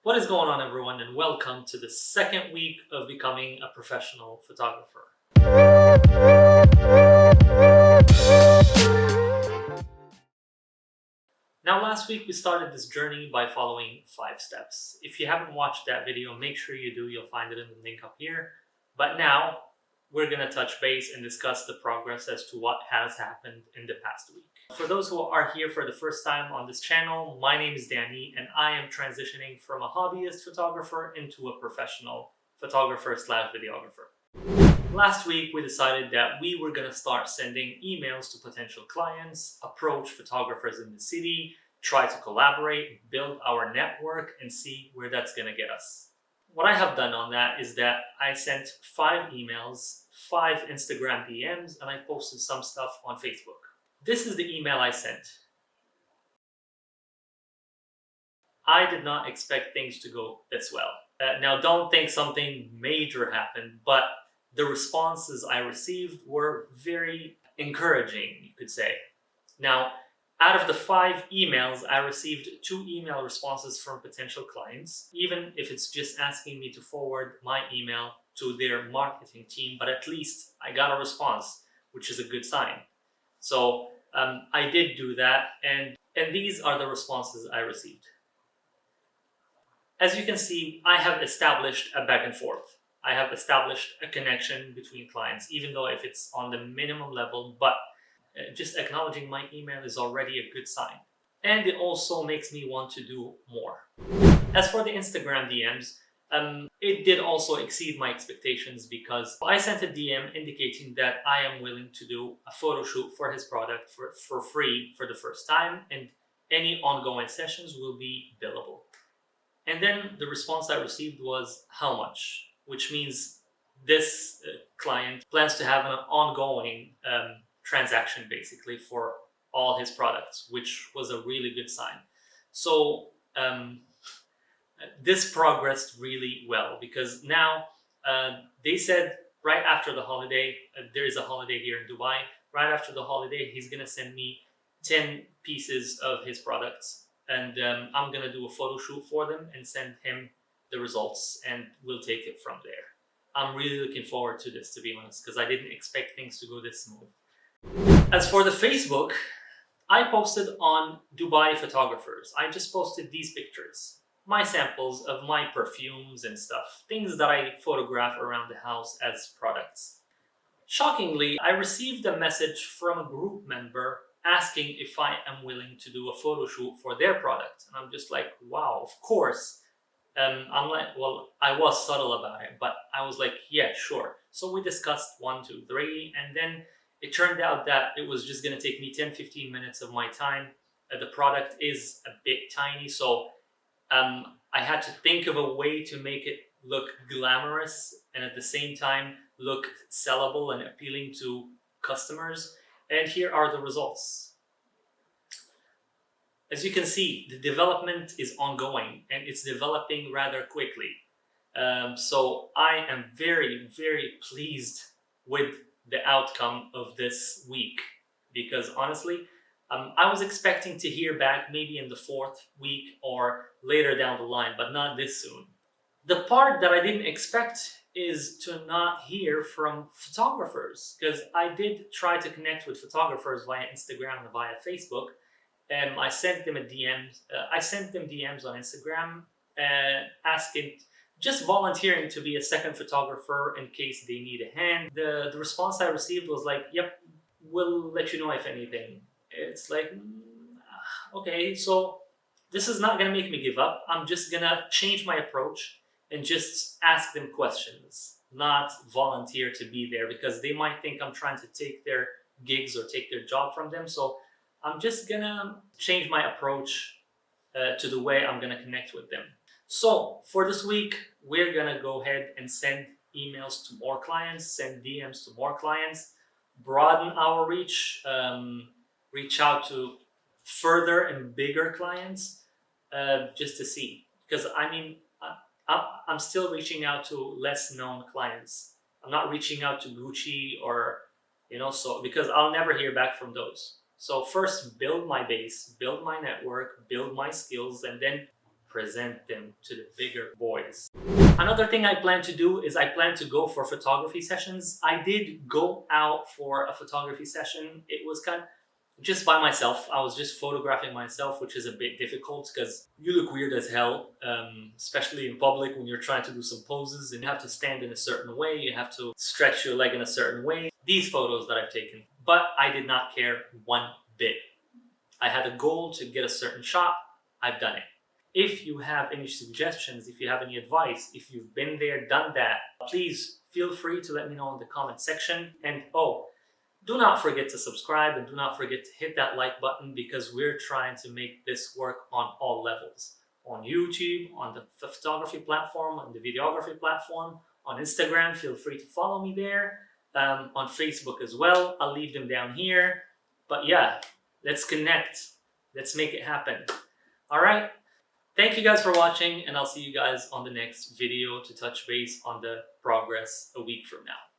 What is going on, everyone, and welcome to the second week of becoming a professional photographer. Now, last week we started this journey by following 5 steps. If you haven't watched that video, make sure you do. You'll find it in the link up here. But now we're going to touch base and discuss the progress as to what has happened in the past week. For those who are here for the first time on this channel, my name is Danny and I am transitioning from a hobbyist photographer into a professional photographer / videographer. Last week we decided that we were going to start sending emails to potential clients, approach photographers in the city, try to collaborate, build our network, and see where that's going to get us. What I have done on that is that I sent 5 emails, 5 Instagram DMs, and I posted some stuff on Facebook. This is the email I sent. I did not expect things to go this well. Now, don't think something major happened, but the responses I received were very encouraging, you could say. Now, out of the 5 emails, I received 2 email responses from potential clients, even if it's just asking me to forward my email to their marketing team, but at least I got a response, which is a good sign. So I did do that, and these are the responses I received. As you can see, I have established a back and forth. I have established a connection between clients, even though if it's on the minimum level, but just acknowledging my email is already a good sign. And it also makes me want to do more. As for the Instagram DMs, it did also exceed my expectations because I sent a DM indicating that I am willing to do a photo shoot for his product for free for the first time, and any ongoing sessions will be billable. And then the response I received was how much, which means this client plans to have an ongoing transaction basically for all his products, which was a really good sign. So this progressed really well because now they said right after the holiday, there is a holiday here in Dubai, right after the holiday he's gonna send me 10 pieces of his products, and I'm gonna do a photo shoot for them and send him the results, and we'll take it from there. I'm really looking forward to this, to be honest, because I didn't expect things to go this smooth. As for the Facebook, I posted on Dubai photographers. I just posted these pictures, my samples of my perfumes and stuff, things that I photograph around the house as products. Shockingly, I received a message from a group member asking if I am willing to do a photo shoot for their product. And I'm just like, wow, of course. I'm like, well, I was subtle about it, but I was like, yeah, sure. So we discussed 1, 2, 3, and then it turned out that it was just going to take me 10-15 minutes of my time. The product is a bit tiny, so I had to think of a way to make it look glamorous and at the same time look sellable and appealing to customers. And here are the results. As you can see, the development is ongoing and it's developing rather quickly. So I am very, very pleased with the outcome of this week because honestly, I was expecting to hear back maybe in the 4th week or later down the line, but not this soon. The part that I didn't expect is to not hear from photographers, because I did try to connect with photographers via Instagram and via Facebook. I sent them a DM. I sent them DMs on Instagram asking, just volunteering to be a second photographer in case they need a hand. The response I received was like, yep, we'll let you know if anything. It's like, okay, so this is not gonna make me give up. I'm just gonna change my approach and just ask them questions, not volunteer to be there, because they might think I'm trying to take their gigs or take their job from them. So I'm just gonna change my approach to the way I'm gonna connect with them. So for this week, we're gonna go ahead and send emails to more clients, send DMs to more clients, broaden our reach, reach out to further and bigger clients just to see. Because I mean, I'm still reaching out to less known clients. I'm not reaching out to Gucci or, so because I'll never hear back from those. So first build my base, build my network, build my skills, and then present them to the bigger boys. Another thing I plan to do is I plan to go for photography sessions. I did go out for a photography session. It was kind of just by myself. I was just photographing myself, which is a bit difficult because you look weird as hell, especially in public when you're trying to do some poses and you have to stand in a certain way, you have to stretch your leg in a certain way. These photos that I've taken, but I did not care one bit. I had a goal to get a certain shot. I've done it. If you have any suggestions, if you have any advice, if you've been there, done that, please feel free to let me know in the comment section. And do not forget to subscribe and do not forget to hit that like button because we're trying to make this work on all levels. On YouTube, on the photography platform, on the videography platform, on Instagram, feel free to follow me there. On Facebook as well, I'll leave them down here. But yeah, let's connect. Let's make it happen. All right. Thank you guys for watching, and I'll see you guys on the next video to touch base on the progress a week from now.